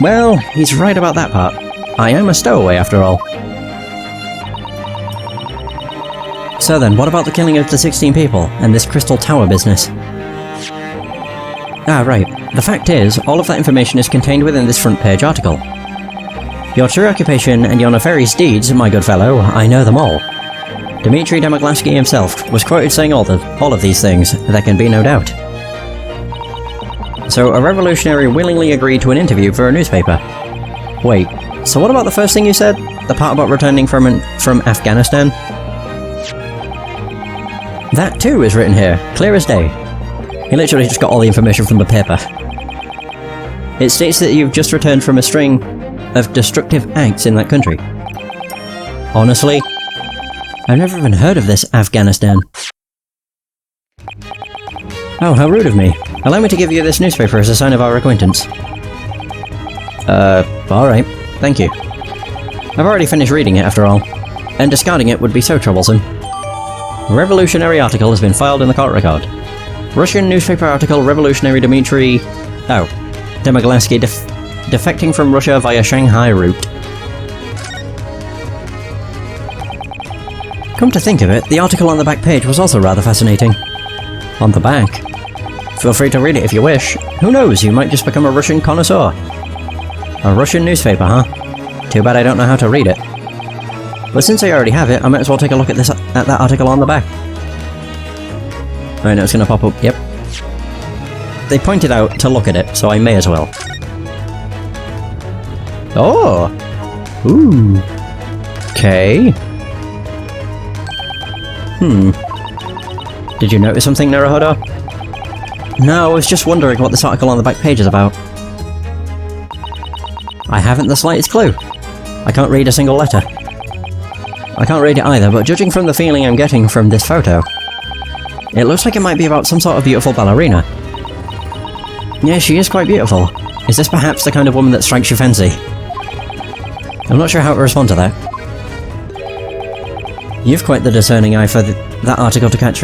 Well, he's right about that part. I am a stowaway after all. So then, what about the killing of the 16 people, and this Crystal Tower business? Ah, right. The fact is, all of that information is contained within this front page article. Your true occupation and your nefarious deeds, my good fellow, I know them all. Dmitry Demoglansky himself was quoted saying all of these things, there can be no doubt. So, a revolutionary willingly agreed to an interview for a newspaper. Wait, so what about the first thing you said? The part about returning from Afghanistan? That too is written here, clear as day. He literally just got all the information from the paper. It states that you've just returned from a string of destructive acts in that country. Honestly, I've never even heard of this Afghanistan. Oh, how rude of me. Allow me to give you this newspaper as a sign of our acquaintance. Alright. Thank you. I've already finished reading it after all, and discarding it would be so troublesome. Revolutionary article has been filed in the court record. Russian newspaper article Revolutionary Dmitry... Demoglansky defecting from Russia via Shanghai route. Come to think of it, the article on the back page was also rather fascinating. On the back? Feel free to read it if you wish. Who knows, you might just become a Russian connoisseur. A Russian newspaper, huh? Too bad I don't know how to read it. But since I already have it, I might as well take a look at that article on the back. I know it's gonna pop up, yep. They pointed out to look at it, so I may as well. Oh! Ooh. Okay. Did you notice something, Naruhodo? No, I was just wondering what this article on the back page is about. I haven't the slightest clue. I can't read a single letter. I can't read it either, but judging from the feeling I'm getting from this photo, it looks like it might be about some sort of beautiful ballerina. Yeah, she is quite beautiful. Is this perhaps the kind of woman that strikes your fancy? I'm not sure how to respond to that. You've quite the discerning eye for that article to catch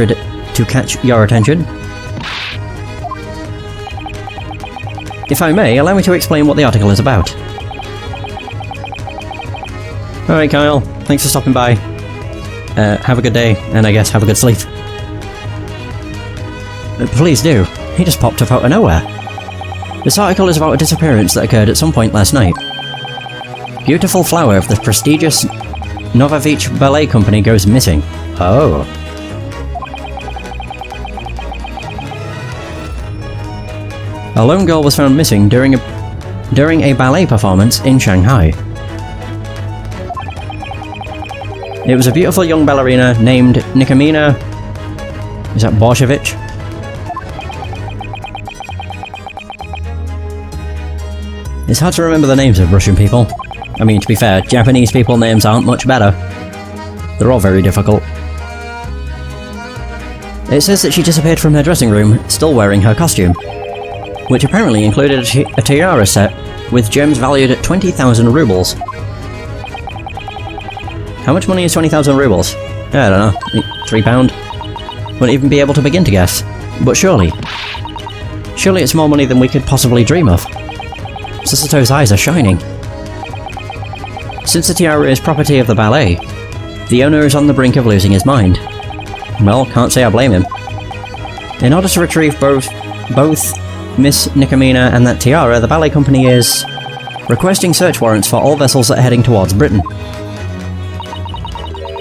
your attention. If I may, allow me to explain what the article is about. Alright, Kyle. Thanks for stopping by. Have a good day, and I guess have a good sleep. Please do. He just popped up out of nowhere. This article is about a disappearance that occurred at some point last night. Beautiful flower of the prestigious Novovich Ballet Company goes missing. Oh. A lone girl was found missing during a ballet performance in Shanghai. It was a beautiful young ballerina named Nikomina... Is that Borshevich? It's hard to remember the names of Russian people. I mean, to be fair, Japanese people names aren't much better. They're all very difficult. It says that she disappeared from her dressing room, still wearing her costume, which apparently included a tiara set with gems valued at 20,000 rubles. How much money is 20,000 rubles? I don't know, £3? Wouldn't even be able to begin to guess. But surely it's more money than we could possibly dream of. Sasato's eyes are shining. Since the tiara is property of the ballet, the owner is on the brink of losing his mind. Well, can't say I blame him. In order to retrieve both Miss Nikomina and that tiara, the ballet company is requesting search warrants for all vessels that are heading towards Britain.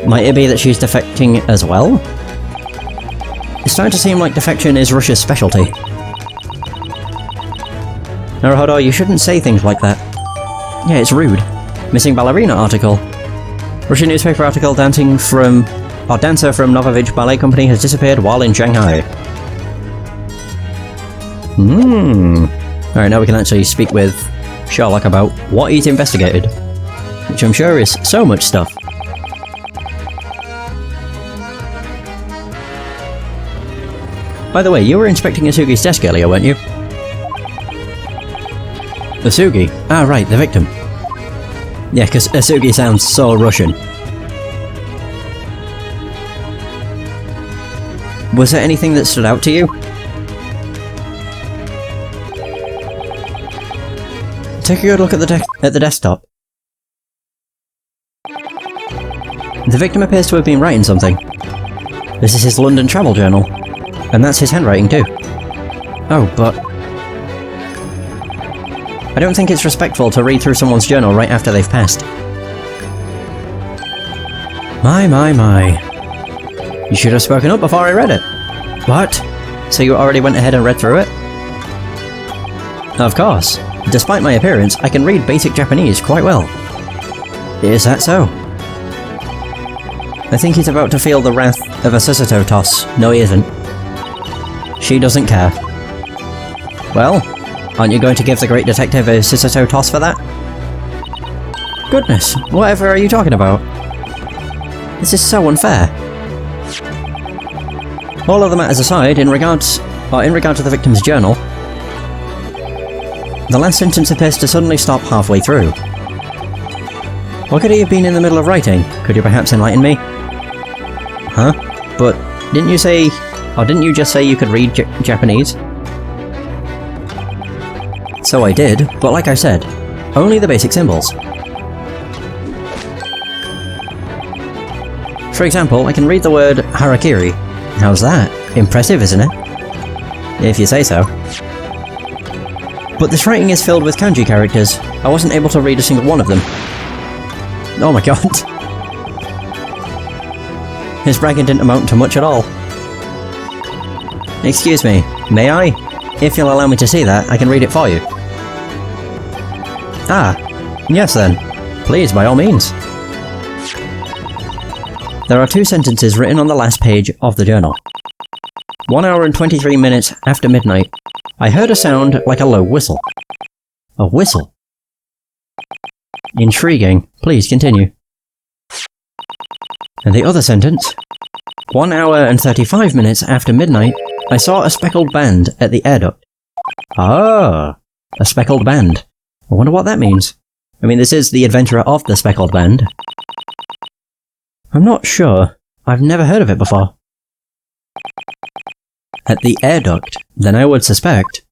Might it be that she's defecting as well? It's starting to seem like defection is Russia's specialty. Naruhodo, you shouldn't say things like that. Yeah, it's rude. Missing ballerina article. Russian newspaper article dancer from Novovich Ballet Company has disappeared while in Shanghai. Alright, now we can actually speak with Sherlock about what he's investigated. Which I'm sure is so much stuff. By the way, you were inspecting Asugi's desk earlier, weren't you? Asugi? Ah, right, the victim. Yeah, because Asugi sounds so Russian. Was there anything that stood out to you? Take a good look at the desktop. The victim appears to have been writing something. This is his London travel journal, and that's his handwriting too. Oh, but I don't think it's respectful to read through someone's journal right after they've passed. My. You should have spoken up before I read it. What? So you already went ahead and read through it? Of course. Despite my appearance, I can read basic Japanese quite well. Is that so? I think he's about to feel the wrath of a Susato toss. No, he isn't. She doesn't care. Well, aren't you going to give the great detective a Susato toss for that? Goodness, whatever are you talking about? This is so unfair. All other matters aside, in regard to the victim's journal, the last sentence appears to suddenly stop halfway through. What could he have been in the middle of writing? Could you perhaps enlighten me? Huh? But didn't you just say you could read Japanese? So I did, but like I said, only the basic symbols. For example, I can read the word harakiri. How's that? Impressive, isn't it? If you say so. But this writing is filled with kanji characters. I wasn't able to read a single one of them. Oh my god. His bragging didn't amount to much at all. Excuse me, may I? If you'll allow me to see that, I can read it for you. Ah, yes then. Please, by all means. There are 2 sentences written on the last page of the journal. 1 hour and 23 minutes after midnight, I heard a sound like a low whistle. A whistle? Intriguing. Please continue. And the other sentence. 1 hour and 35 minutes after midnight, I saw a speckled band at the air duct. Ah, a speckled band. I wonder what that means. I mean, this is the adventurer of the speckled band. I'm not sure. I've never heard of it before. At the air duct, then I would suspect.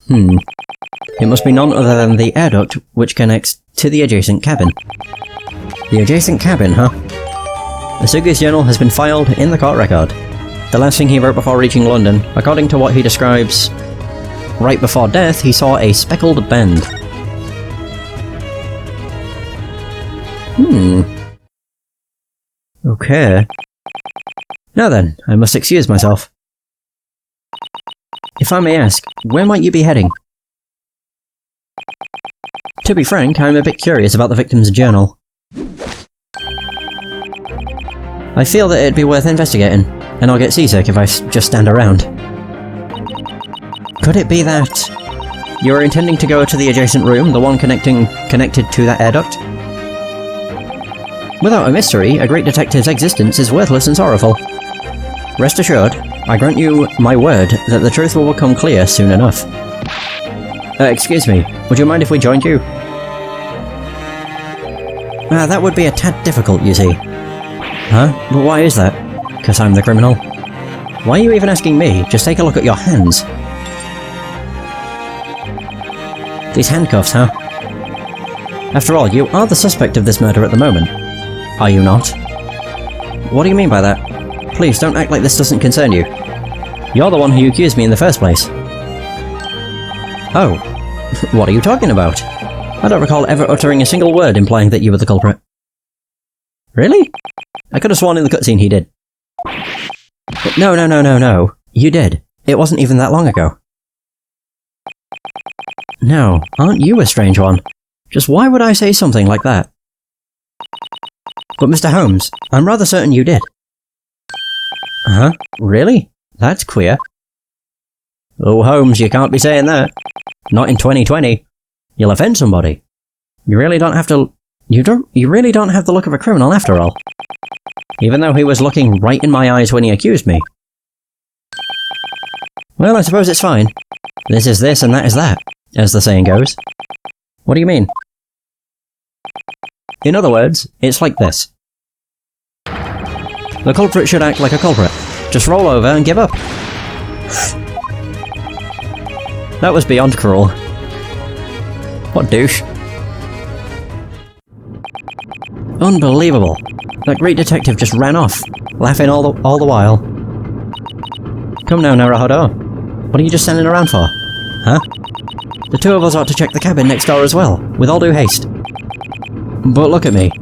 It must be none other than the air duct which connects to the adjacent cabin. The adjacent cabin, huh? Asugi's journal has been filed in the court record. The last thing he wrote before reaching London, according to what he describes, right before death, he saw a speckled band. Okay. Now then, I must excuse myself. If I may ask, where might you be heading? To be frank, I'm a bit curious about the victim's journal. I feel that it'd be worth investigating, and I'll get seasick if I just stand around. Could it be that you're intending to go to the adjacent room, the one connected to that air duct? Without a mystery, a great detective's existence is worthless and sorrowful. Rest assured, I grant you my word that the truth will become clear soon enough. Excuse me, would you mind if we joined you? That would be a tad difficult, you see. Huh? But why is that? 'Cause I'm the criminal? Why are you even asking me? Just take a look at your hands. These handcuffs, huh? After all, you are the suspect of this murder at the moment. Are you not? What do you mean by that? Please, don't act like this doesn't concern you. You're the one who accused me in the first place. Oh. What are you talking about? I don't recall ever uttering a single word implying that you were the culprit. Really? I could have sworn in the cutscene he did. But no. You did. It wasn't even that long ago. Now, aren't you a strange one? Just why would I say something like that? But Mr. Holmes, I'm rather certain you did. Huh? Really? That's queer. Oh, Holmes, you can't be saying that. Not in 2020. You'll offend somebody. You really don't have to... You really don't have the look of a criminal after all. Even though he was looking right in my eyes when he accused me. Well, I suppose it's fine. This is this and that is that, as the saying goes. What do you mean? In other words, it's like this. The culprit should act like a culprit. Just roll over and give up. That was beyond cruel. What douche. Unbelievable. That great detective just ran off, laughing all the while. Come now, Naruhodo. What are you just standing around for? Huh? The two of us ought to check the cabin next door as well, with all due haste. But look at me.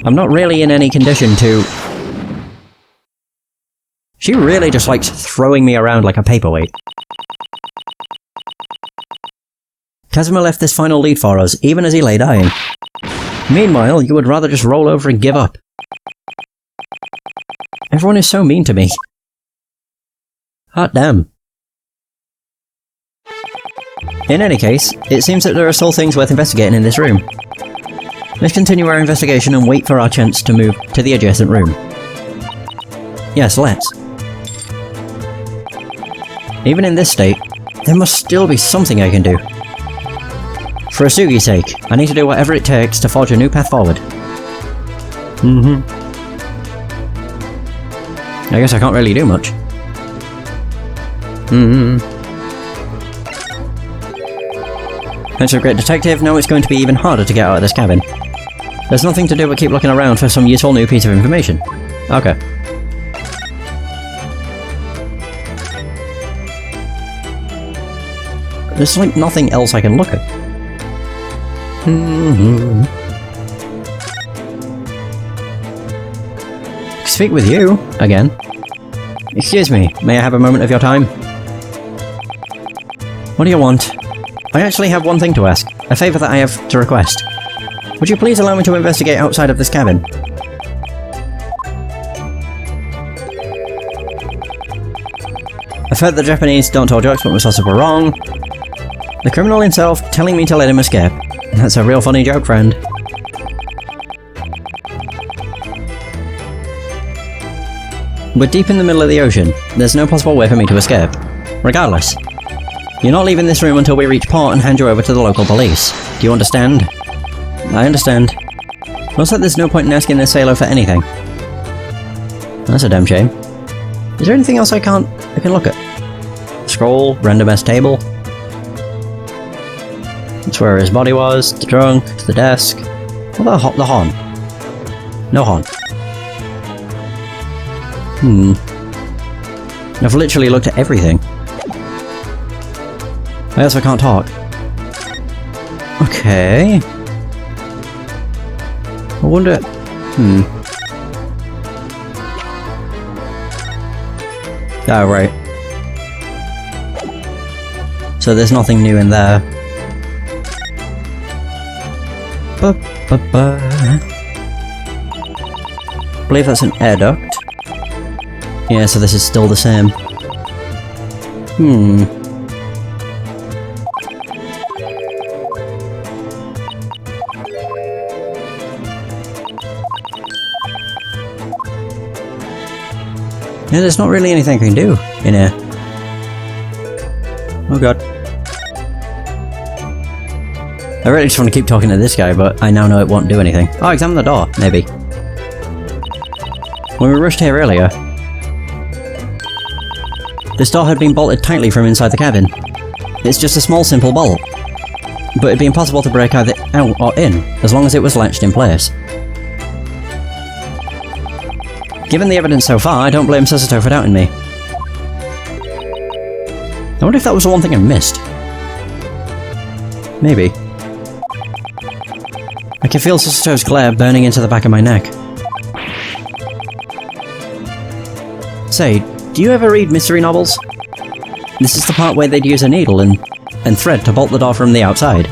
I'm not really in any condition to... She really just likes throwing me around like a paperweight. Kazuma left this final lead for us, even as he lay dying. Meanwhile, you would rather just roll over and give up. Everyone is so mean to me. Hot damn. In any case, it seems that there are still things worth investigating in this room. Let's continue our investigation and wait for our chance to move to the adjacent room. Yes, let's. Even in this state, there must still be something I can do. For Asugi's sake, I need to do whatever it takes to forge a new path forward. I guess I can't really do much. Thanks to a great detective, now it's going to be even harder to get out of this cabin. There's nothing to do but keep looking around for some useful new piece of information. Okay. There's like nothing else I can look at. Speak with you, again. Excuse me, may I have a moment of your time? What do you want? I actually have one thing to ask, a favour that I have to request. Would you please allow me to investigate outside of this cabin? I've heard the Japanese don't tell jokes, but Musasa were wrong. The criminal himself telling me to let him escape. That's a real funny joke, friend. We're deep in the middle of the ocean. There's no possible way for me to escape. Regardless, you're not leaving this room until we reach port and hand you over to the local police. Do you understand? I understand. Looks like there's no point in asking this sailor for anything. That's a damn shame. Is there anything else I can look at? Scroll, random S table. That's where his body was, the trunk, the desk. What about the horn? No horn. I've literally looked at everything. I also can't talk. Okay. I wonder... Oh, right. So there's nothing new in there. I believe that's an air duct. Yeah, so this is still the same. Yeah, there's not really anything I can do in here. Oh god. I really just want to keep talking to this guy, but I now know it won't do anything. Oh, examine the door, maybe. When we rushed here earlier, this door had been bolted tightly from inside the cabin. It's just a small, simple bolt. But it'd be impossible to break either out or in, as long as it was latched in place. Given the evidence so far, I don't blame Susato for doubting me. I wonder if that was the one thing I missed. Maybe. I can feel Susato's glare burning into the back of my neck. Say, do you ever read mystery novels? This is the part where they'd use a needle and thread to bolt the door from the outside.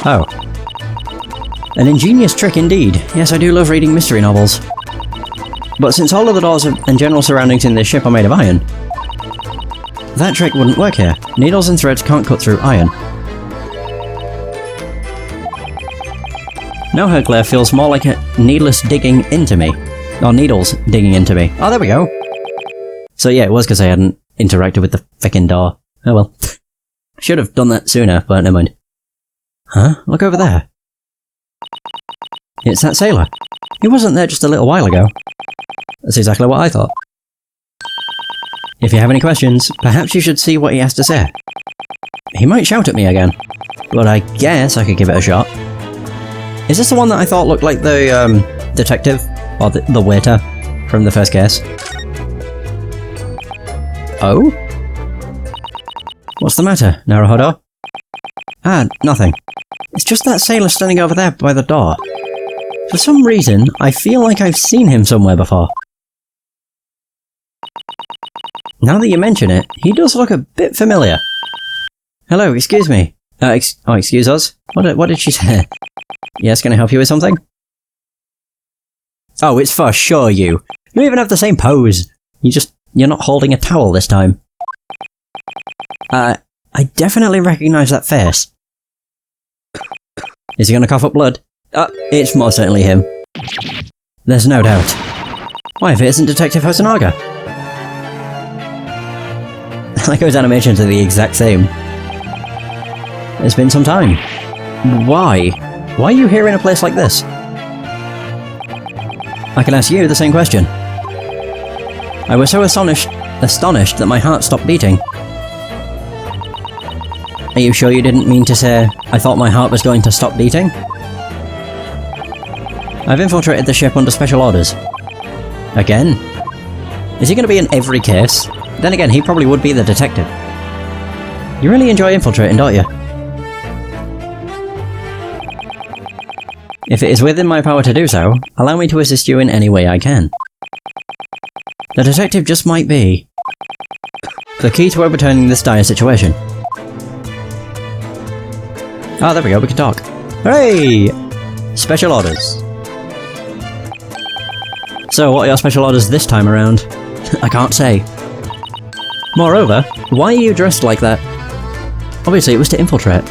Oh. An ingenious trick indeed. Yes, I do love reading mystery novels. But since all of the doors and general surroundings in this ship are made of iron, that trick wouldn't work here. Needles and threads can't cut through iron. Now her glare feels more like a needless digging into me. Or needles digging into me. Oh, there we go! So yeah, it was because I hadn't interacted with the frickin' door. Oh well. Should have done that sooner, but never mind. Huh? Look over there. It's that sailor. He wasn't there just a little while ago. That's exactly what I thought. If you have any questions, perhaps you should see what he has to say. He might shout at me again, but I guess I could give it a shot. Is this the one that I thought looked like the, detective? Or the waiter from the first case? Oh? What's the matter, Naruhodo? Ah, nothing. It's just that sailor standing over there by the door. For some reason, I feel like I've seen him somewhere before. Now that you mention it, he does look a bit familiar. Hello, excuse me. Excuse us? What did she say? Yes, can I help you with something? Oh, it's for sure you. You even have the same pose. You're not holding a towel this time. I definitely recognise that face. Is he gonna cough up blood? It's most certainly him. There's no doubt. Why, if it isn't Detective Hosonaga? Laiko's animations are the exact same. It's been some time. Why? Why are you here in a place like this? I can ask you the same question. I was so astonished that my heart stopped beating. Are you sure you didn't mean to say, I thought my heart was going to stop beating? I've infiltrated the ship under special orders. Again? Is he going to be in every case? Then again, he probably would be the detective. You really enjoy infiltrating, don't you? If it is within my power to do so, allow me to assist you in any way I can. The detective just might be the key to overturning this dire situation. Ah, there we go, we can talk. Hooray! Special orders. So, what are your special orders this time around? I can't say. Moreover, why are you dressed like that? Obviously it was to infiltrate.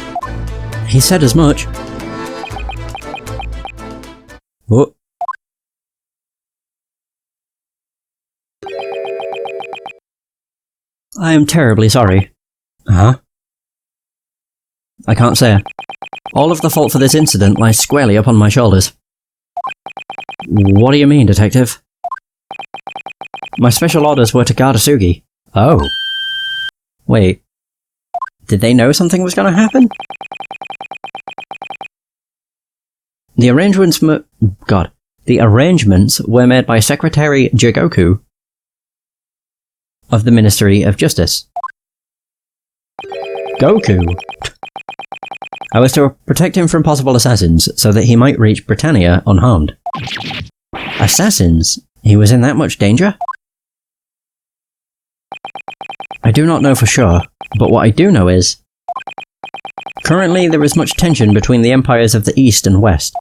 He said as much. What? I am terribly sorry. Huh? I can't say. All of the fault for this incident lies squarely upon my shoulders. What do you mean, Detective? My special orders were to guard Asugi. Oh. Wait. Did they know something was going to happen? The arrangements were made by Secretary Jigoku of the Ministry of Justice. Goku. I was to protect him from possible assassins so that he might reach Britannia unharmed. Assassins? He was in that much danger? I do not know for sure, but what I do know is currently there is much tension between the empires of the East and West.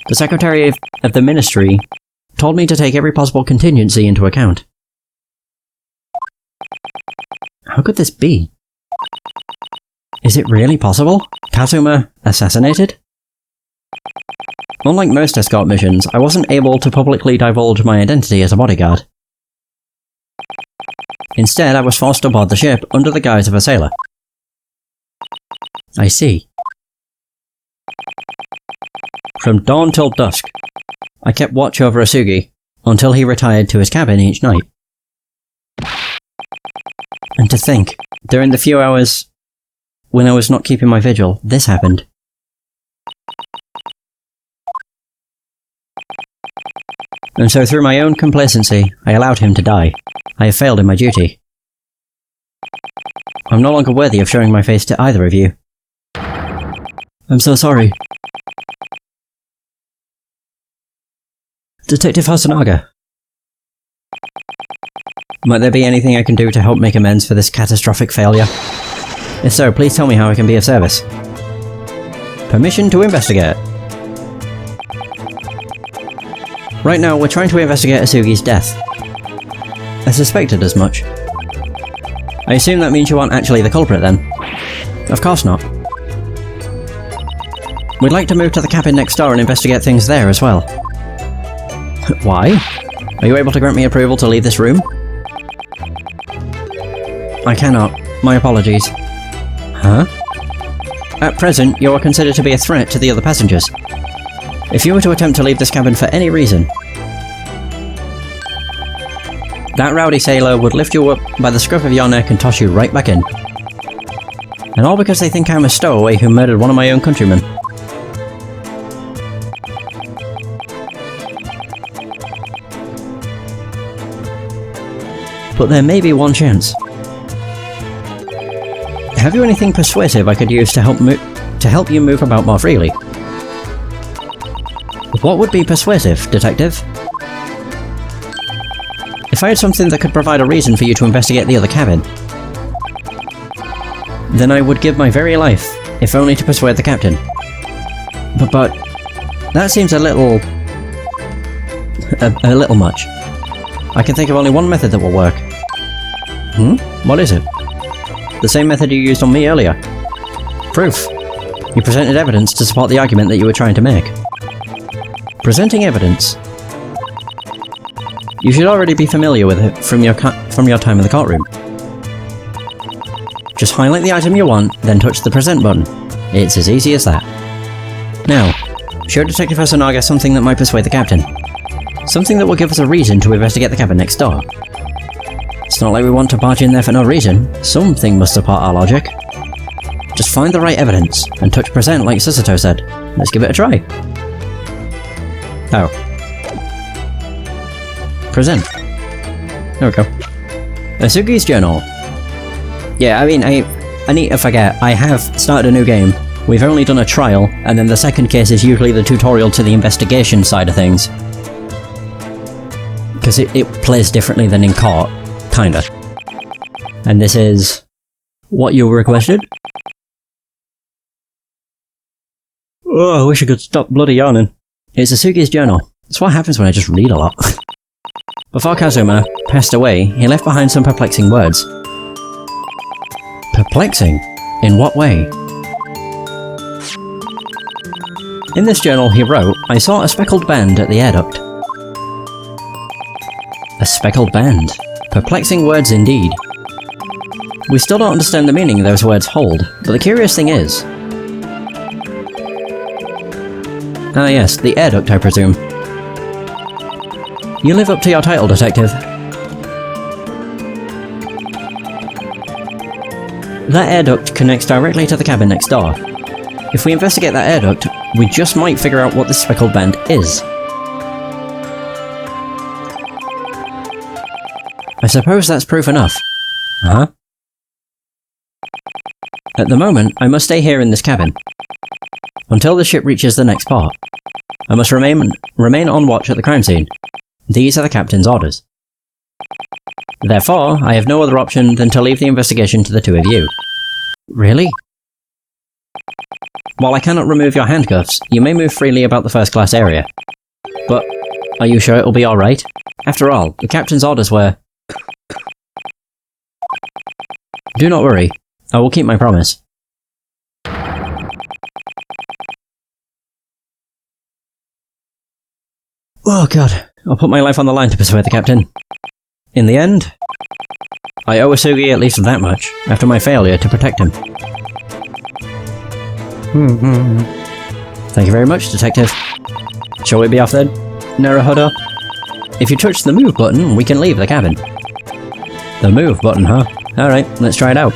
The Secretary of the Ministry told me to take every possible contingency into account. How could this be? Is it really possible? Kazuma assassinated? Unlike most escort missions, I wasn't able to publicly divulge my identity as a bodyguard. Instead, I was forced aboard the ship under the guise of a sailor. I see. From dawn till dusk, I kept watch over Asugi until he retired to his cabin each night. And to think, during the few hours when I was not keeping my vigil, this happened. And so through my own complacency, I allowed him to die. I have failed in my duty. I'm no longer worthy of showing my face to either of you. I'm so sorry. Detective Hosonaga. Might there be anything I can do to help make amends for this catastrophic failure? If so, please tell me how I can be of service. Permission to investigate. Right now, we're trying to investigate Asugi's death. I suspected as much. I assume that means you aren't actually the culprit then? Of course not. We'd like to move to the cabin next door and investigate things there as well. Why? Are you able to grant me approval to leave this room? I cannot. My apologies. Huh? At present, you are considered to be a threat to the other passengers. If you were to attempt to leave this cabin for any reason, that rowdy sailor would lift you up by the scruff of your neck and toss you right back in. And all because they think I'm a stowaway who murdered one of my own countrymen. But there may be one chance. Have you anything persuasive I could use to help you move about more freely? What would be persuasive, detective? If I had something that could provide a reason for you to investigate the other cabin, then I would give my very life, if only to persuade the captain. But that seems a little much. I can think of only one method that will work. What is it? The same method you used on me earlier. Proof. You presented evidence to support the argument that you were trying to make. Presenting evidence. You should already be familiar with it from your time in the courtroom. Just highlight the item you want, then touch the present button. It's as easy as that. Now, show Detective Hasanaga something that might persuade the captain. Something that will give us a reason to investigate the cabin next door. It's not like we want to barge in there for no reason. Something must support our logic. Just find the right evidence, and touch present like Susato said. Let's give it a try. Oh. Present. There we go. Asugi's journal. Yeah, I mean, I need to forget, I have started a new game. We've only done a trial, and then the second case is usually the tutorial to the investigation side of things. Because it plays differently than in court. Kinda. And this is what you requested? Oh, I wish I could stop bloody yawning. It's Asugi's journal. It's what happens when I just read a lot. Before Kazuma passed away, he left behind some perplexing words. Perplexing? In what way? In this journal he wrote, I saw a speckled band at the air duct. A speckled band. Perplexing words indeed. We still don't understand the meaning those words hold, but the curious thing is... Ah yes, the air duct, I presume. You live up to your title, detective. That air duct connects directly to the cabin next door. If we investigate that air duct, we just might figure out what this speckled band is. I suppose that's proof enough. Huh? At the moment, I must stay here in this cabin. Until the ship reaches the next port. I must remain on watch at the crime scene. These are the captain's orders. Therefore, I have no other option than to leave the investigation to the two of you. Really? While I cannot remove your handcuffs, you may move freely about the first-class area. But, are you sure it'll be alright? After all, the captain's orders were... Do not worry. I will keep my promise. Oh god, I'll put my life on the line to persuade the captain. In the end, I owe Asugi at least that much, after my failure to protect him. Thank you very much, detective. Shall we be off then, Naruhodo? If you touch the move button, we can leave the cabin. The move button, huh? Alright, let's try it out.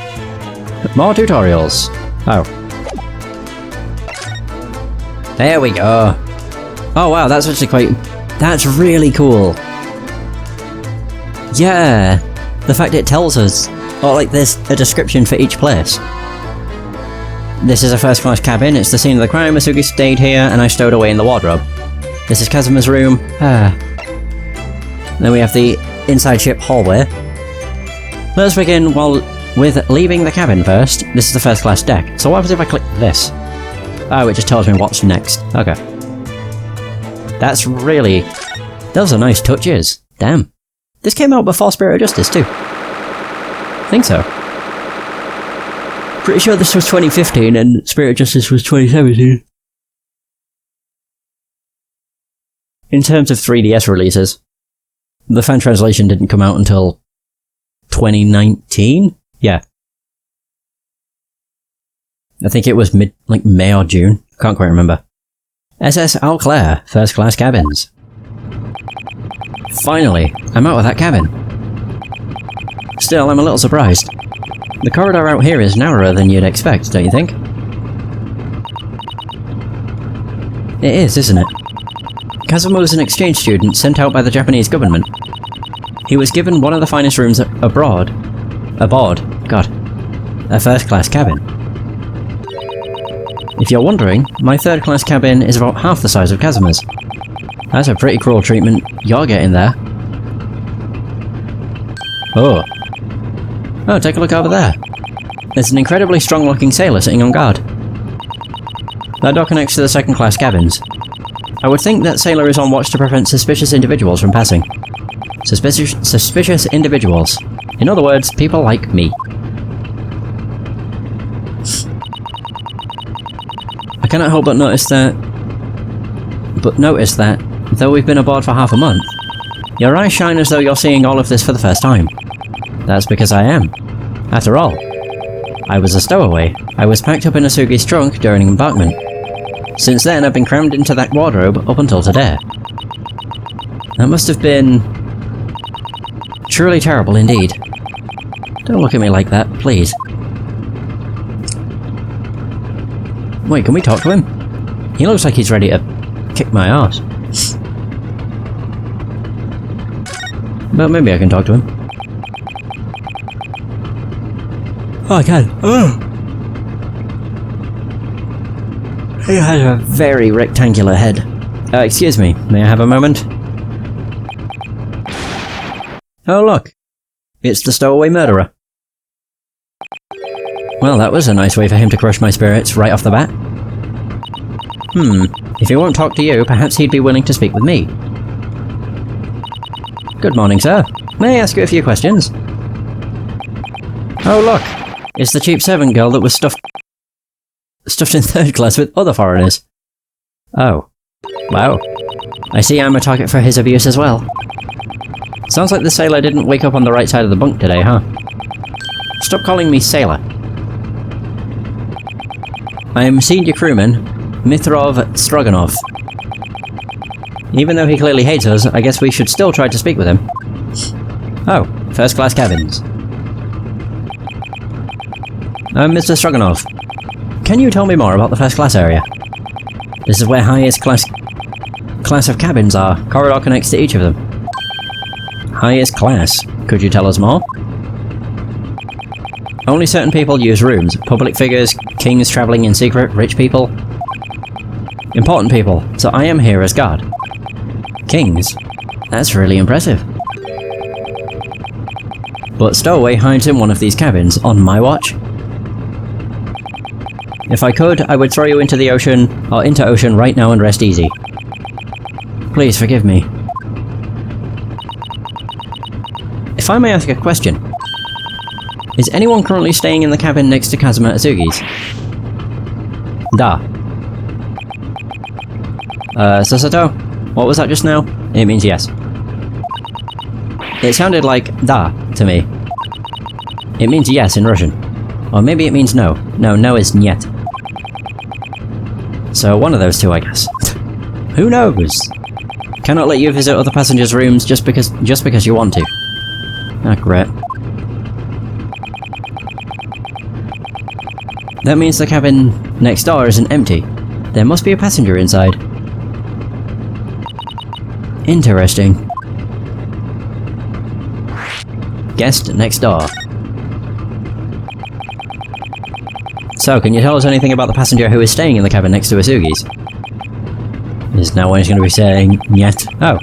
More tutorials. Oh. There we go. Oh wow, that's actually quite... That's really cool. Yeah, the fact it tells us, or like there's a description for each place. This is a first-class cabin, it's the scene of the crime, Asugi stayed here, and I stowed away in the wardrobe. This is Kazuma's room. Then we have the inside ship hallway. Let's begin with leaving the cabin first. This is the first-class deck. So what happens if I click this? Oh, it just tells me what's next. Okay. That's really... Those are nice touches. Damn. This came out before Spirit of Justice too. I think so. Pretty sure this was 2015 and Spirit of Justice was 2017. In terms of 3DS releases, the fan translation didn't come out until 2019? Yeah. I think it was May or June. Can't quite remember. SS Al Claire, first class cabins. Finally, I'm out of that cabin. Still, I'm a little surprised. The corridor out here is narrower than you'd expect, don't you think? It is, isn't it? Kazuma was an exchange student sent out by the Japanese government. He was given one of the finest rooms aboard, God, a first-class cabin. If you're wondering, my third-class cabin is about half the size of Kazuma's. That's a pretty cruel treatment you're getting there. Oh, take a look over there. There's an incredibly strong-looking sailor sitting on guard. That door connects to the second-class cabins. I would think that sailor is on watch to prevent suspicious individuals from passing. Suspicious individuals. In other words, people like me. I cannot help but notice that, though we've been aboard for half a month, your eyes shine as though you're seeing all of this for the first time. That's because I am. After all, I was a stowaway. I was packed up in Asugi's trunk during embarkment. Since then, I've been crammed into that wardrobe up until today. That must have been truly terrible indeed. Don't look at me like that, please. Wait, can we talk to him? He looks like he's ready to kick my ass. But maybe I can talk to him. Oh, I can. He has a very rectangular head. Excuse me, may I have a moment? Oh look, it's the stowaway murderer. Well, that was a nice way for him to crush my spirits right off the bat. If he won't talk to you, perhaps he'd be willing to speak with me. Good morning, sir. May I ask you a few questions? Oh look, it's the cheap servant girl that was stuffed in third class with other foreigners. Oh. Wow. I see I'm a target for his abuse as well. Sounds like the sailor didn't wake up on the right side of the bunk today, huh? Stop calling me sailor. I am senior crewman, Mitrov Stroganov. Even though he clearly hates us, I guess we should still try to speak with him. Oh, first class cabins. Mr. Stroganov, can you tell me more about the first class area? This is where highest class of cabins are. Corridor connects to each of them. Highest class? Could you tell us more? Only certain people use rooms. Public figures, kings travelling in secret, rich people. Important people, so I am here as guard. Kings? That's really impressive. But stowaway hides in one of these cabins on my watch. If I could, I would throw you into the ocean, or into ocean right now and rest easy. Please forgive me. If I may ask a question, is anyone currently staying in the cabin next to Kazuma Asugi's? Da. Susato? What was that just now? It means yes. It sounded like da to me. It means yes in Russian. Or maybe it means no. No is niet. So one of those two, I guess. Who knows? Cannot let you visit other passengers' rooms just because you want to. Ah, great. That means the cabin next door isn't empty. There must be a passenger inside. Interesting. Guest next door. So, can you tell us anything about the passenger who is staying in the cabin next to Asugi's? Is now when he's going to be saying yet? Oh.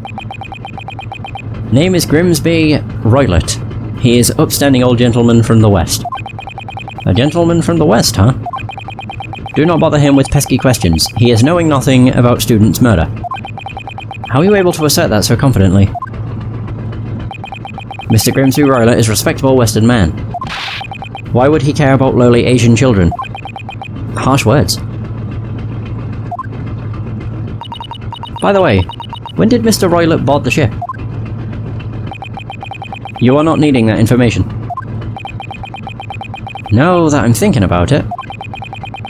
Name is Grimsby Roylott. He is upstanding old gentleman from the west. A gentleman from the west, huh? Do not bother him with pesky questions. He is knowing nothing about student's murder. How are you able to assert that so confidently? Mr. Grimsby Roylott is a respectable Western man. Why would he care about lowly Asian children? Harsh words. By the way, when did Mr. Roylott board the ship? You are not needing that information. Now that I'm thinking about it,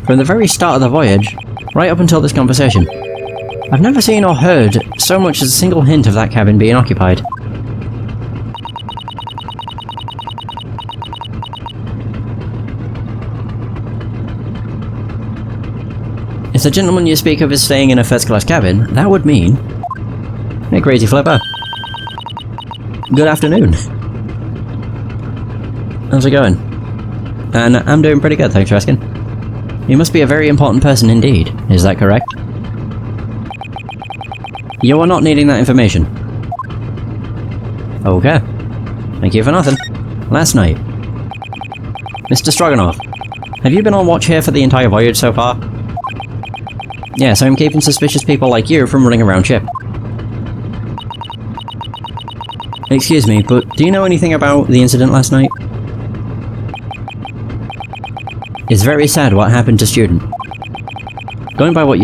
from the very start of the voyage, right up until this conversation, I've never seen or heard so much as a single hint of that cabin being occupied. the gentleman you speak of is staying in a first-class cabin, that would mean... Hey, Crazy Flipper. Good afternoon. How's it going? And I'm doing pretty good, thanks for asking. You must be a very important person indeed, is that correct? You are not needing that information. Okay. Thank you for nothing. Last night. Mr. Stroganoff, have you been on watch here for the entire voyage so far? Yes, I'm keeping suspicious people like you from running around ship. Excuse me, but do you know anything about the incident last night? It's very sad what happened to Student. Going by what you